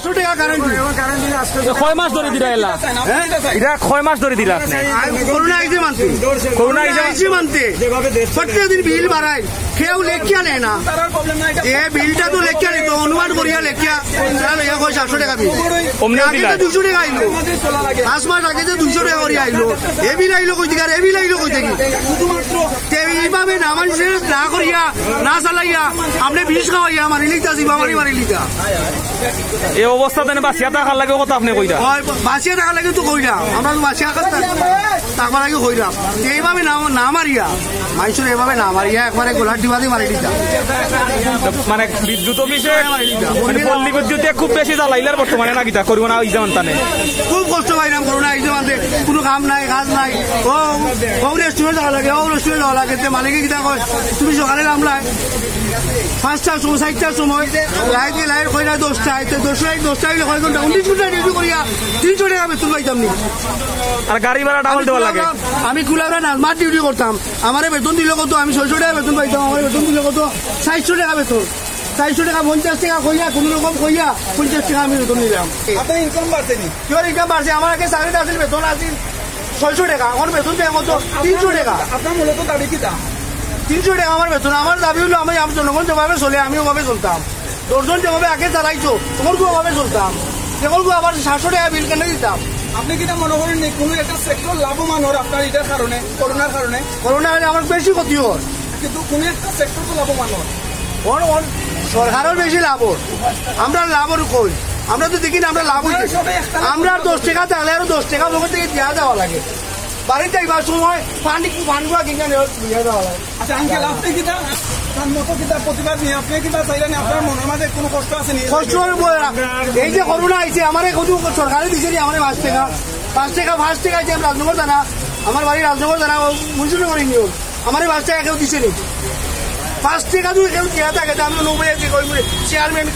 500 টাকা কারেন্ট দিলে কয় মাস ধরে দিরা এলা এটা কয় মাস ধরে দিরা আপনি করোনা আইছে মানতে প্রত্যেকদিন বিল বাড়ায় কেউ লেখিয়া নেয় না এ বিলটা তো লেখিয়া নিত অনুমান করিয়া লেখিয়া 700 টাকা বিল আগে 200 টাকা আইলো 5 মাস আগে 200 টাকা করে আইলো এ বিল আইলো কই থেকে এ বিল আইলো কই থেকে এইভাবে না মানুষের না করিয়া না চালাইয়া আপনি বিষ খাওয়াইয়া মারি লিখতা জিবা মারি লিখতা এই অবস্থাতে বাঁচিয়া থাকার লাগে কথা আপনি কইরা বাঁচিয়া থাকার লাগে তো কইরা আমরা তো বাঁচিয়া থাকার লাগে কইরা এইভাবে না মারিয়া মানুষের এইভাবে না মারিয়া একবারে গোলার ডিবাদি মারি দিতা মানে বিদ্যুৎ অফিসে পল্লী বিদ্যুতে খুব বেশি জ্বালাইলার বর্তমানে না কিতা করবো না ওই যেমন তানে খুব কষ্ট পাইলাম করোনা এই যেমন কোনো কাম নাই কাজ নাই ও রেস্টুরেন্ট যাওয়া লাগে যাওয়া লাগে মালিকে কিতা কয় তুমি সকালে নামলাই 5টার সময় 4টার সময় লাইট কইরা 10টায় 10টায় কয় ঘন্টা 19 ঘন্টা ডিউটি করিয়া 300 টাকা বেতন পাইতাম নি আর গাড়ি ভাড়া ডাবল দেওয়া লাগে আমি কুলাবরা নাজমার ডিউটি করতাম আমারে বেতন দিল কত আমি 600 টাকা বেতন পাইতাম আমার বেতন দিল কত 400 টাকা বেতন 400 টাকা 50 টাকা কইয়া কোন রকম কইয়া 50 টাকা আমি বেতন নিলাম আপনার ইনকাম বাড়ছে নি কির ইনকাম বাড়ছে আমার আগে চাকরিটা আছিল বেতন আছিল 600 টাকা আমার বেতন দেয় কত 300 টাকা আপনার মূলত দাবি কি দাম 300 টাকা আমার বেতন আমার দাবি হলো আমি জনগণ যেভাবে চলে আমি ওভাবে চলতাম 10 জন যেভাবে আগে চালাইছো তোমারকে ওভাবে চলতাম সেগুলো আবার 700 টাকা বিল কেন দিতাম আপনি কিনা মনে করেন কোনো একটা সেক্টর লাভবান হর আপনার এটার কারণে করোনার কারণে আমার বেশি ক্ষতি হয় কিন্তু কোনো একটা সেক্টর তো লাভবান হর সরকারের বেশি লাভ আমরা লাভর কই আমরা তো দেখি না আমরা লাভ হইছে আমরা 10 টাকা চাইলে আরো 10 টাকা লোকের থেকে দেওয়া যাওয়া লাগে বাড়িতে যাইবার সময় পানিগুলো কিনে দিয়ে দেওয়া লাগে আচ্ছা আঙ্কেল আপনি কিনা তার মতো কিনা প্রতিবাদ নিয়ে আপনি কিনা চাইলেন আপনার মনের মাঝে কোনো কষ্ট আছে নি কষ্ট এই যে করোনা আইছে আমার কত সরকারে দিছে নি আমার 5 টাকা 5 টাকা আছে রাজনগর জানা আমার বাড়ি রাজনগর জানা মুন্সিপাল নিও আমার 5 টাকা কেউ দিছে নি 5 টাকা যদি কেউ দেওয়া থাকে আমি নব্বই আছে কই চেয়ারম্যান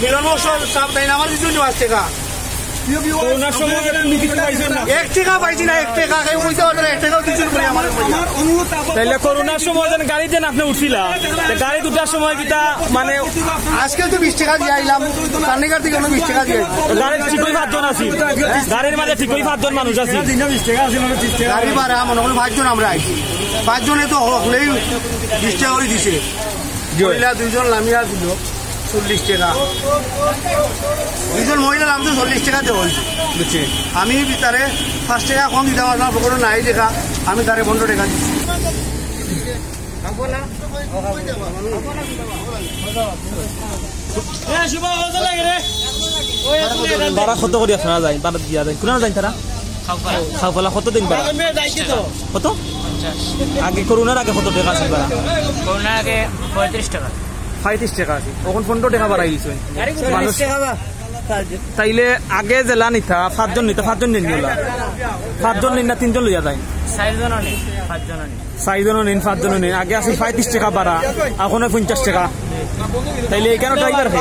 মিলন মশল সাপ দেয় আমার দিচ্ছি 5 টাকা করোনার সময় গাড়ি যেন আপনি উঠছিল গাড়ি দুটার সময় কিতা মানে আজকে তো 20 টাকা দিয়ে আইলাম চান্দিঘাট থেকে 20 টাকা দিয়ে গাড়ির ঠিকই 5 জন আছি গাড়ির মাঝে ঠিকই 5 জন মানুষ আছি গাড়ি ভাড়া মনে হলো 5 জন আমরা আইছি 5 জনে তো হলেই 20 টাকা করে দিছে মহিলা 2 জন নামিয়া দিল 40 টাকা 2 জন মহিলা নাম তো 40 টাকা দেওয়া হয়েছে বুঝছি আমি তারে 5 টাকা কম দিতাম আপনার পকেটে নাই দেখা আমি তারে 15 টাকা দিচ্ছি বারা কত করে আপনারা যায় বারা দিয়া যায় কোন যায় তারা খাওয়া কত দিন বারা কত আগে করোনার আগে কত টাকা আছে বারা করোনার আগে 35 টাকা 35 টাকা আছে এখন 15 টাকা বাড়াই দিছে তাইলে আগে জেলা নিতা 5 জন নিতা 5 জন নিন নিলা 5 জন নিন না 3 জন লইয়া যায় 4 জন নিন 5 জন নিন 4 জন নিন 5 জন নিন আগে আছে 35 টাকা বাড়া এখন 50 টাকা তাইলে এই কেন ড্রাইভার হে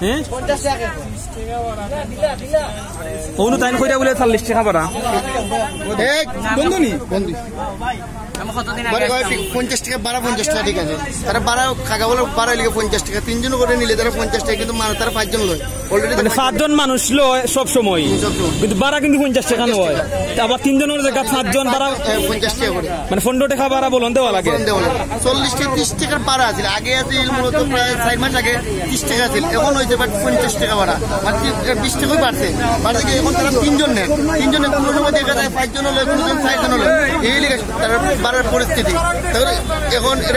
হ্যাঁ 50 টাকা ওনু তাইন কইরা বলে 40 টাকা বাড়া এক বন্ধুনি বন্ধু আমি কতদিন আগে 50 টাকা 50 টাকা ঠিক আছে তারা 12 খাগা বলে 12 লিখে 50 টাকা 3 জন করে নিলে তারা 50 টাকা কিন্তু তারা 5 জন লয় অলরেডি মানে 5 জন মানুষ লয় সব সময় কিন্তু বাড়া কিন্তু 50 টাকা নয় আবার 3 জনের জায়গা 5 জন বাড়া 50 টাকা করে মানে 15 টাকা বাড়া বলন দেওয়া লাগে 40 টাকা 30 টাকার পারা আছে আগে আছে মূলত প্রায় 4 মাস আগে 30 টাকা ছিল এখন হইছে 50 টাকা বাড়া মানে 20 টাকাই বাড়ছে বাড়ছে এখন তারা 3 জন নেয় 3 জনের কোনো সময় দেখা যায় 5 জন লয় কোনো জন 4 জন লয় এই লিগে তারা বাড়ার পরিস্থিতি তাহলে এখন এর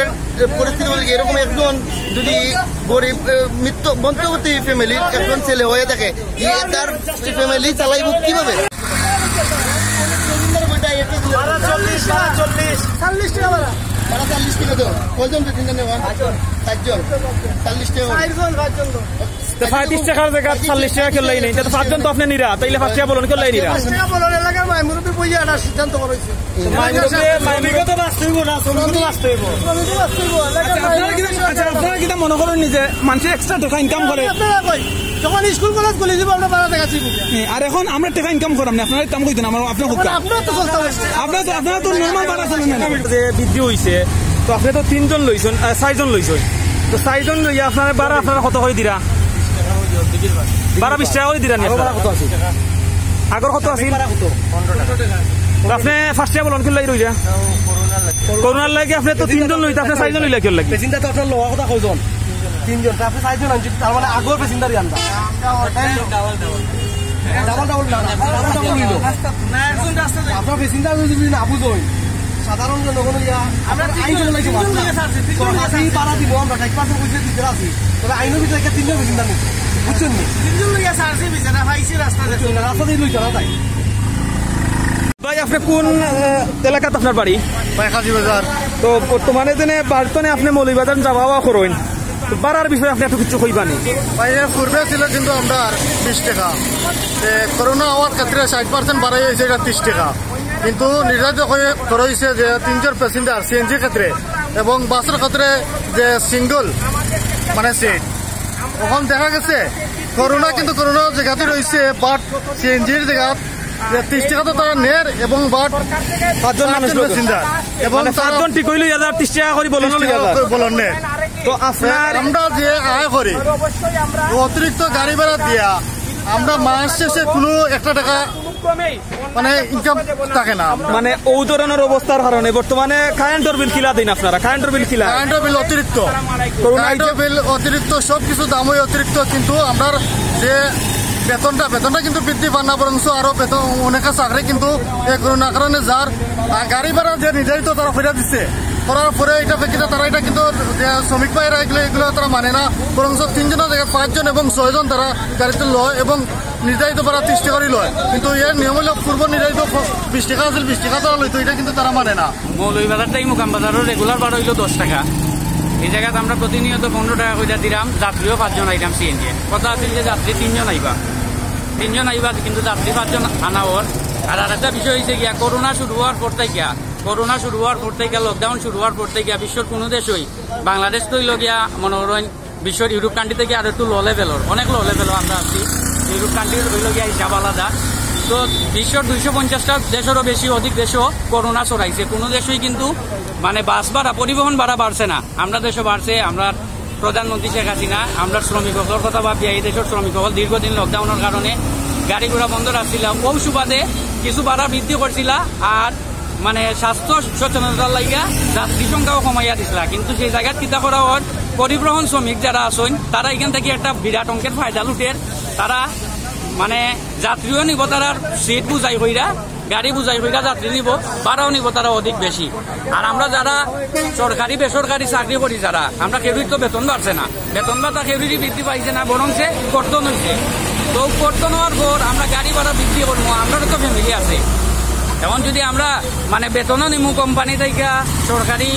পরিস্থিতি বলে এরকম একজন যদি গরিব মধ্যবর্তী ফ্যামিলির একজন ছেলে হয়ে থাকে তার ফ্যামিলি চালাইব কিভাবে 40 টাকা ভাড়া 40 টাকা তো কয়জন তিনজন নেওয়া 4 জন 40 টাকা 35 টাকার জায়গা 40 টাকা কেউ লাই নাই তো 5 জন তো আপনি নিরা তাইলে 5 টাকা বলুন কেউ লাই নিরা 5 টাকা বলুন এলাকার মাইমুরুবি বইয়া এটা সিদ্ধান্ত করেছে মাইমুরুবি তো বাস্তব না সবকিছু বাস্তব আপনারা কি মনে করেন নিজে মানুষ এক্সট্রা টাকা ইনকাম করে যখন স্কুল কলেজ কলেজ আমরা বাড়া দেখাচ্ছি আর এখন আমরা টাকা ইনকাম করাম না আপনারা কাম কইতেন আমরা আপনি হুকা আপনারা তো নরমাল বাড়া চলেন না যে বৃদ্ধি হইছে তো আপনি তো 3 জন লইছেন 4 জন লইছেন তো 4 জন লইয়া আপনারা বাড়া আপনারা কত করে দিরা 12-20 টাকা করে দিলেন আগর কত আছে আপনি ফার্স্ট ইয়ার বলুন কিলাই রইলা করোনার লাগে আপনি তো 3 জন লইতে আপনি 4 জন লইলা কি লাগে পেসেঞ্জার তো আপনার লোয়া কথা কয়জন 3 জন আপনি 4 জন আনছি তার মানে আগর পেসেঞ্জারই আনবা ডাবল না নিলো না একজন রাস্তা আপনার পেসেঞ্জার যদি না বুঝোই সাধারণ জনগণ আমরা আইন চলে লাগছে সরকারি পাড়া দিব আমরা 1% কইছে দিতে আছি তবে আইনের ভিতরে 3 জন পেসেঞ্জার নিচ্ছে বুঝছেন নি 3 জন লইয়া সারছে বিছানা পাইছে রাস্তা দিয়ে লই চলা যায় ভাই আপনি কোন এলাকাতে আপনার বাড়ি পাইকাজিবাজার তো বর্তমানে দিনে বাড়তনে আপনি মৌলভীবাজার যাওয়া আওয়া করেন বাড়ার বিষয়ে আপনি একটু কিছু কইবানি ভাই পূর্বে ছিল কিন্তু আমরা 20 টাকা করোনা হওয়ার ক্ষেত্রে 60% বাড়াই হয়েছে এটা 30 টাকা কিন্তু নির্ধারিত করা হয়েছে যে 3 জন প্যাসেঞ্জার সিএনজি ক্ষেত্রে এবং বাসের ক্ষেত্রে যে সিঙ্গল মানে সিট ওখানে দেখা গেছে করোনা কিন্তু করোনা জায়গাতে রয়েছে বাট সিএনজির জায়গা 30 টাকা তো তারা নের এবং বাট 5 জন মানুষ প্যাসেঞ্জার এবং 7 জন ঠিক হইলো 30 টাকা করে বলন নের তো আপনার আমরা যে আয় করি অতিরিক্ত গাড়ি ভাড়া দিয়া আমরা মাস শেষে কোনো একটা টাকা মানে ইনকাম থাকে না মানে ও ধরনের অবস্থার কারণে বর্তমানে কারেন্টের বিল কিলা দিন আপনারা কারেন্টের বিল কিলা কারেন্টের বিল অতিরিক্ত কারেন্টের বিল অতিরিক্ত সবকিছু দামই অতিরিক্ত কিন্তু আমরা যে বেতনটা কিন্তু বৃদ্ধি পান না বরং আরো বেতন অনেকে চাকরি কিন্তু এই করোনার কারণে যার গাড়ি ভাড়া যে নির্ধারিত তারা ফেরা দিচ্ছে করার পরে এটা ফেকিতে তারা এটা কিন্তু শ্রমিক ভাইরা এগুলো তারা মানে না বরং 3 জনের জায়গায় 5 জন এবং 6 জন তারা গাড়িতে লয় এবং নির্ধারিত ভাড়া 30 টাকারই লয় কিন্তু এর নিয়ম হলো পূর্ব নির্ধারিত 20 টাকা আছিল 20 টাকা তারা লইতো এটা কিন্তু তারা মানে না মৌলভীবাজার থেকে মোকাম বাজারের রেগুলার ভাড়া হইল 10 টাকা এই জায়গায় আমরা প্রতিনিয়ত 15 টাকা করে দিলাম যাত্রীও 5 জন আইলাম সিএনজি কথা আছে যে যাত্রী 3 জন আইবা কিন্তু যাত্রী 5 জন আনা ওর আর একটা বিষয় হয়েছে গিয়া করোনা শুরু হওয়ার পর থেকে লকডাউন শুরু হওয়ার পর থেকে বিশ্বের কোনো দেশই বাংলাদেশ তো হইল গিয়া মনোরঞ্জন বিশ্বের ইউরোপ কান্ট্রি থেকে আর একটু লো লেভেলের অনেক লো লেভেলও আমরা আছি ইউরোপ কান্ট্রির হইল গিয়া হিসাব আলাদা তো বিশ্বের 250টা দেশেরও বেশি অধিক দেশও করোনা ছড়াইছে কোনো দেশই কিন্তু মানে বাস ভাড়া পরিবহন ভাড়া বাড়ছে না আমরা দেশও বাড়ছে আমরা প্রধানমন্ত্রী শেখ হাসিনা আমরা শ্রমিকসকলের কথা ভাবি এই দেশের শ্রমিকসকল দীর্ঘদিন লকডাউনের কারণে গাড়ি ঘোড়া বন্ধ রাখছিল ও সুবাদে কিছু ভাড়া বৃদ্ধি করছিল আর মানে স্বাস্থ্য সচেতনতার লাগিয়া যাত্রী সংখ্যাও কমাইয়া দিছিল কিন্তু সেই জায়গায় কিতা করা হয় পরিবহন শ্রমিক যারা আছেন তারা এখান থেকে একটা বিরাট অঙ্কের ফায়দা লুটের তারা মানে যাত্রীও নিব তারা সিট বুঝাই হইরা গাড়ি বুঝাই হইরা যাত্রী নিব ভাড়াও নিব তারা অধিক বেশি আর আমরা যারা সরকারি বেসরকারি চাকরি করি যারা আমরা কেউই তো বেতন বাড়ছে না বেতন ভাতা কেউই বৃদ্ধি পাইছে না বরং সে কর্তন হয়েছে তো কর্তন হওয়ার পর আমরা গাড়ি ভাড়া বৃদ্ধি করবো আমারও তো ফ্যামিলি আছে এখন যদি আমরা মানে বেতনও নিমু কোম্পানি থেকে সরকারি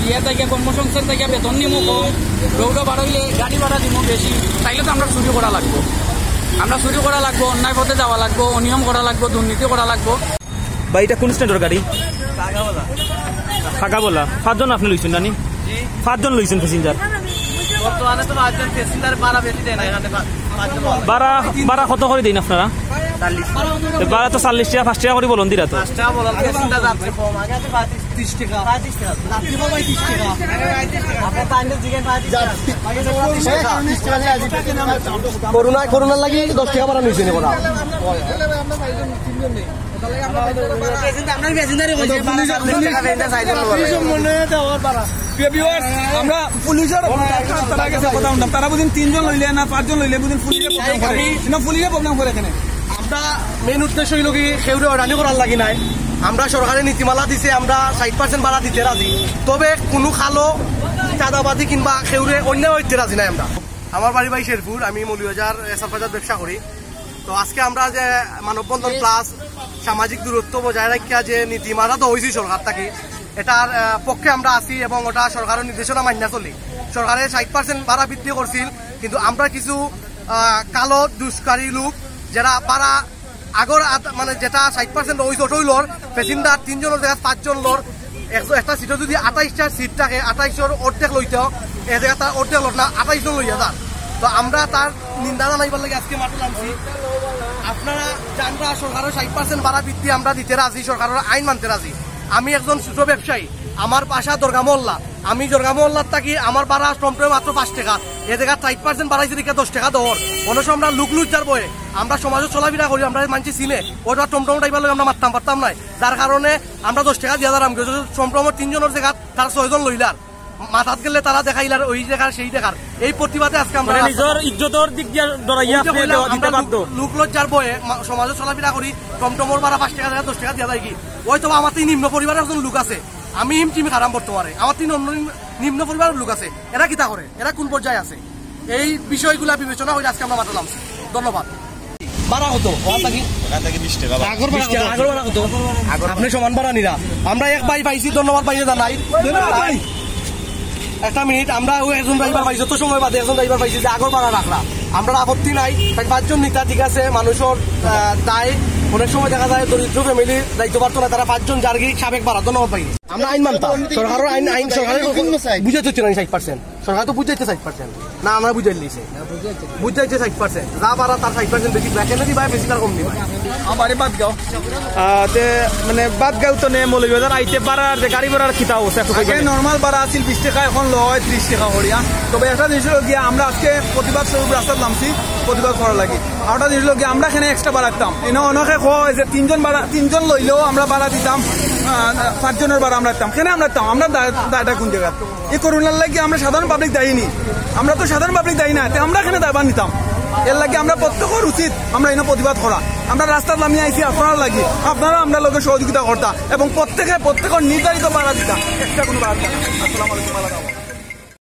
ইয়ে থেকে কর্মসংস্থান থেকে বেতন নিমু কম দৌড়ো বাড়াইলে গাড়ি ভাড়া দিব বেশি তাইলে তো আমরা চুরি করা লাগবো অন্যায় পথে যাওয়া লাগবো অনিয়ম করা লাগবো দুর্নীতি করা লাগবো বা এটা কোন স্ট্যান্ডের গাড়ি ফাঁকা বলা 5 জন আপনি লইছেন নানি 5 জন লইছেন প্যাসেঞ্জার বর্তমানে তো 5 জন প্যাসেঞ্জার ভাড়া বেশি দেয় না এখানে ভাড়া কত করে দিন আপনারা 40 ভাড়া তো 40 টাকা 5 টাকা করে বলুন দিরা তো 5 টাকা বলার প্যাসেঞ্জার যাত্রী কম আগে তো 30 টাকা যাত্রী কম 30 টাকা আপনি তাইলে জিগান 30 টাকা করোনা লাগি 10 টাকা ভাড়া নিছেন এবার আমরা পুলিশের তারা বুঝিন 3 জন লইলে না 5 জন লইলে বুঝিন পুলিশে প্রবলেম করে এখানে আমরা মেন উদ্দেশ্য হইল কি সেউরে অর্ডানি করার লাগি নাই আমরা সরকারের নীতিমালা দিছে আমরা 60% ভাড়া দিতে রাজি তবে কোনো খালো চাঁদাবাদী কিংবা সেউরে অন্য হইতে রাজি নাই আমরা আমার বাড়ি ভাই শেরপুর আমি মৌলভীবাজার বাজার ব্যবসা করি তো আজকে আমরা যে মানববন্ধন প্লাস সামাজিক দূরত্ব বজায় রাখিয়া যে নীতিমালা তো হয়েছি সরকার থেকে এটার পক্ষে আমরা আছি এবং ওটা সরকারের নির্দেশনা মান্য চলি সরকারের 60% ভাড়া বৃদ্ধি করছিল কিন্তু আমরা কিছু কালো দুষ্কারী লোক যারা ভাড়া আগর মানে যেটা 60% হয়েছে ওটা হইলর প্যাসেঞ্জার 3 জনের জায়গায় 5 জন লোর একটা সিটে যদি 28টা সিট থাকে 28 অর্ধেক লইতে এই জায়গায় তার অর্ধেক লোক না 28 জন লইয়া যান তো আমরা তার নিন্দা জানাইবার লাগে আজকে মাঠে নামছি আপনারা জানবা সরকারের 60% ভাড়া বৃদ্ধি আমরা দিতে রাজি সরকারের আইন মানতে রাজি আমি একজন ছোট ব্যবসায়ী আমার পাশা দরগা মহল্লা, আমি দরগা মহল্লার থাকি, আমার ভাড়া টমটমে মাত্র 5 টাকা, এ জায়গা 60% বাড়াইছে দিকে 10 টাকা দর। অনেক সময় আমরা লুক লুচার বয়ে আমরা সমাজে চলাফেরা করি, আমরা মানছি চিনে ওটা টমটম ড্রাইভার আমরা মারতাম পারতাম নাই, যার কারণে আমরা 10 টাকা দিয়ে দাঁড়াম। টমটমের 3 জনের জায়গা তারা 6 জন লইলার, মাথাত গেলে তারা দেখাইলার ওই জায়গার সেই দেখার, এই প্রতিবাদে আজকে আমরা নিজের ইজ্জতের দিক দিয়ে ডরাইয়া দিতে বাধ্য। লুক লজ্জার বয়ে সমাজে চলাফেরা করি, টমটমর ভাড়া 5 টাকা 10 টাকা দিয়ে দেয় কি, হয়তো আমার 3 নিম্ন পরিবারের একজন লোক আছে, আমি হিমটিমি খারাপ বর্তমানে, আমার 3 নিম্ন পরিবারের লোক আছে, এরা কিতা করে, এরা কোন পর্যায়ে আছে, এই বিষয়গুলা বিবেচনা করে আজকে আমরা মাঠে নামছি। ধন্যবাদ। ভাড়া হতো আপনি সমান ভাড়া নিরা, আমরা এক ভাই পাইছি, ধন্যবাদ পাইছে জানাই। একটা মিনিট, আমরা একজন ড্রাইভার পাইছি, যত সময় বাদে একজন ড্রাইভার পাইছি যে আগর ভাড়া রাখলা, আমরা আপত্তি নাই, 5 জন নিতা ঠিক আছে, মানুষের দায়, অনেক সময় দেখা যায় দরিদ্র ফ্যামিলির দায়িত্ব পারতো না, তারা 5 জন জার্গি সাবেক ভাড়া, ধন্যবাদ পাই। আমরা আইন মানতাম, সরকারের আইন সরকারের বুঝাইতে হচ্ছে না 60%, সরকার তো বুঝাইতে 60%, না আমরা বুঝাই লিছে, বুঝাইছে 60%, যা ভাড়া তার 60% বেশি কেন দিবা, বেশি তার কম দিবা। আমার বাদ গাও মানে বাদ গাও তো নেই মৌলভীবাজার আইতে পারার যে গাড়ি ভাড়ার খিতা অবস্থা নর্মাল ভাড়া আছিল 20 টাকা, এখন লয় 30 টাকা করিয়া। তবে একটা জিনিস হলো গিয়া আমরা আজকে প্রতিবাদ স্বরূপ রাস্তাত নামছি প্রতিবাদ করার লাগে। আর একটা জিনিস হলো গিয়া আমরা এখানে এক্সট্রা ভাড়া দিতাম, এনে অনেকে কয় যে 3 জন লইলেও আমরা ভাড়া দিতাম, 5 জনের ভাড়া আমরা দিতাম, কেন আমরা দিতাম, আমরা দায়টা কোন জায়গা, এই করোনার লাগে আমরা সাধারণ পাবলিক দায়ী, আমরা তো সাধারণ পাবলিক দায়ী না, আমরা এখানে দায়ভার নিতাম। এর লাগে আমরা প্রত্যেকের উচিত আমরা এনে প্রতিবাদ করা, আমরা রাস্তার নামিয়ে আইছি আপনারা লাগে, আপনারা আমরা লোকে সহযোগিতা করতাম এবং প্রত্যেকের নির্ধারিত ভাড়া দিতাম, একটা কোনো ভাড়া দিতাম। আসসালামু আলাইকুম।